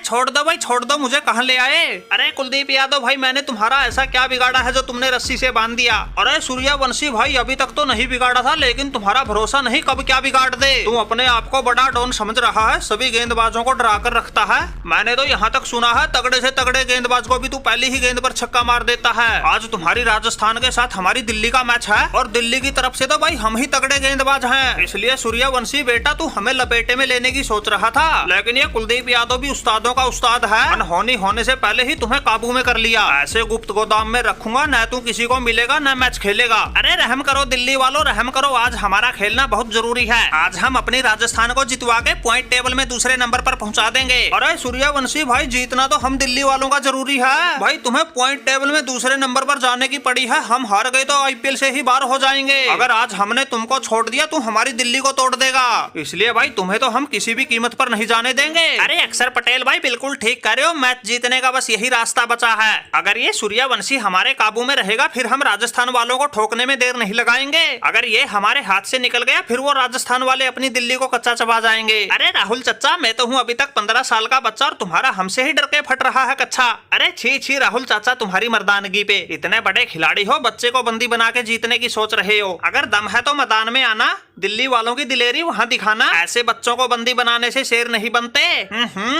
छोड़ दो भाई छोड़ दो, मुझे कहाँ ले आए। अरे कुलदीप यादव भाई मैंने तुम्हारा ऐसा क्या बिगाड़ा है जो तुमने रस्सी से बांध दिया। अरे सूर्यवंशी भाई अभी तक तो नहीं बिगाड़ा था, लेकिन तुम्हारा भरोसा नहीं कब क्या बिगाड़ दे। तुम अपने आप को बड़ा डॉन समझ रहा है, सभी गेंदबाजों को डरा कर रखता है। मैंने तो यहाँ तक सुना है तगड़े से तगड़े गेंदबाज को भी तू पहली ही गेंद पर छक्का मार देता है। आज तुम्हारी राजस्थान के साथ हमारी दिल्ली का मैच है और दिल्ली की तरफ से तो भाई हम ही तगड़े गेंदबाज हैं, इसलिए सूर्यवंशी बेटा तू हमें लपेटे में लेने की सोच रहा था, लेकिन ये कुलदीप यादव भी उस्तादों का उस्ताद है। अनहोनी होने से पहले ही तुम्हें काबू में कर लिया। ऐसे गुप्त गोदाम में रखूंगा, न तू किसी को मिलेगा न मैच खेलेगा। अरे रहम करो दिल्ली वालों, रहम करो, आज हमारा खेलना बहुत जरूरी है। आज हम अपनी राजस्थान को जितवा के पॉइंट टेबल में दूसरे नंबर पर पहुंचा देंगे। अरे सूर्यवंशी भाई जीतना तो हम दिल्ली वालों का जरूरी है। भाई तुम्हें पॉइंट टेबल में दूसरे नंबर पर जाने की पड़ी है, हम हार गए तो आईपीएल से ही बाहर हो जाएंगे। अगर आज हमने तुमको छोड़ दिया तो हमारी दिल्ली को तोड़ देगा, इसलिए भाई तुम्हें तो हम किसी भी कीमत पर नहीं जाने देंगे। अरे अक्षर पटेल भाई बिल्कुल ठीक कह रहे हो, मैच जीतने का बस यही रास्ता बचा है। अगर ये सूर्यवंशी हमारे काबू में रहेगा फिर हम राजस्थान वालों को ठोकने में देर नहीं लगाएंगे। अगर ये हमारे हाथ से निकल गया फिर वो राजस्थान वाले अपनी दिल्ली को कच्चा चबा जाएंगे। अरे राहुल चचा मैं तो हूँ अभी तक 15 साल का बच्चा और तुम्हारा हमसे ही डर के फट रहा है कच्चा। अरे छी छी राहुल चाचा तुम्हारी मर्दानगी पे, इतने बड़े खिलाड़ी हो, बच्चे को बंदी बना के जीतने की सोच रहे हो। अगर दम है तो मैदान में आना, दिल्ली वालों की दिलेरी वहाँ दिखाना। ऐसे बच्चों को बंदी बनाने से शेर नहीं बनते।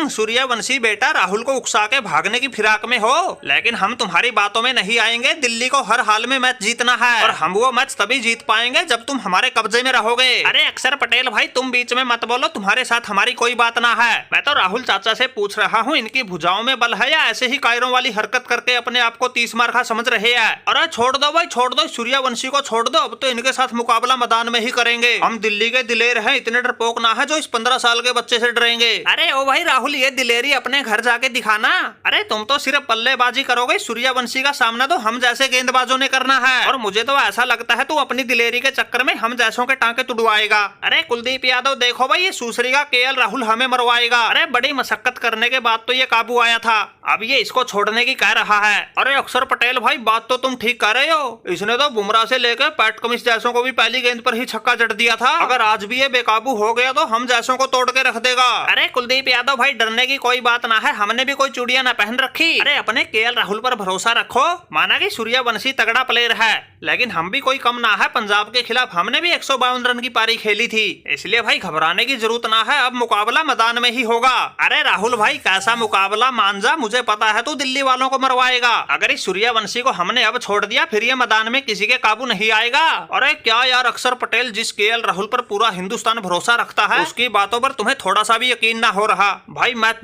सूर्यवंशी बेटा राहुल को उकसा के भागने की फिराक में हो, लेकिन हम तुम्हारी बातों में नहीं आएंगे। दिल्ली को हर हाल में मैच जीतना है और हम वो मैच तभी जीत पाएंगे जब तुम हमारे कब्जे में रहोगे। अरे अक्षर पटेल भाई तुम बीच में मत बोलो, तुम्हारे साथ हमारी कोई बात ना है। मैं तो राहुल चाचा से पूछ रहा हूँ इनकी भुजाओं में बल है या ऐसे ही कायरों वाली हरकत करके अपने आप को 30 मार खा समझ रहे हैं। अरे छोड़ दो भाई छोड़ दो, सूर्यवंशी को छोड़ दो, अब तो इनके साथ मुकाबला मैदान में ही करेंगे। हम दिल्ली के दिलेर हैं, इतने डरपोक ना है जो इस 15 साल के बच्चे से डरेंगे। अरे ओ भाई राहुल ये दिलेरी अपने घर जाके दिखाना। अरे तुम तो सिर्फ बल्लेबाजी करोगे, सूर्यवंशी का सामना तो हम जैसे गेंदबाजों ने करना है और मुझे तो ऐसा लगता है तू अपनी दिलेरी के चक्कर में हम जैसों के टांके तुड़वाएगा। अरे कुलदीप यादव देखो भाई ये सूसरी का केएल राहुल हमें मरवाएगा। अरे बड़ी मशक्कत करने के बाद तो ये काबू आया था, अब ये इसको छोड़ने की कह रहा है। अरे अक्षर पटेल भाई बात तो तुम ठीक कर रहे हो, इसने तो बुमराह से लेकर पैट कमिंस जैसों को भी पहली गेंद पर ही छक्का जड़ दिया था। अगर आज भी ये बेकाबू हो गया तो हम जैसों को तोड़ के रख देगा। अरे कुलदीप यादव भाई डरने की कोई बात ना है, हमने भी कोई चूड़ियां ना पहन रखी। अरे अपने केएल राहुल पर भरोसा रखो, माना कि सूर्यवंशी तगड़ा प्लेयर है लेकिन हम भी कोई कम ना है। पंजाब के खिलाफ हमने भी 152 रन की पारी खेली थी, इसलिए भाई घबराने की जरूरत ना है, अब मुकाबला मैदान में ही होगा। अरे राहुल भाई कैसा मुकाबला मान जा, मुझे पता है तू दिल्ली वालों को मरवाएगा। अगर इस सूर्यवंशी को हमने अब छोड़ दिया फिर ये मैदान में किसी के काबू नहीं आएगा। अरे क्या यार अक्षर पटेल, जिस केएल राहुल पर पूरा हिंदुस्तान भरोसा रखता है उसकी बातों पर तुम्हें थोड़ा सा भी यकीन ना हो रहा। भाई मैच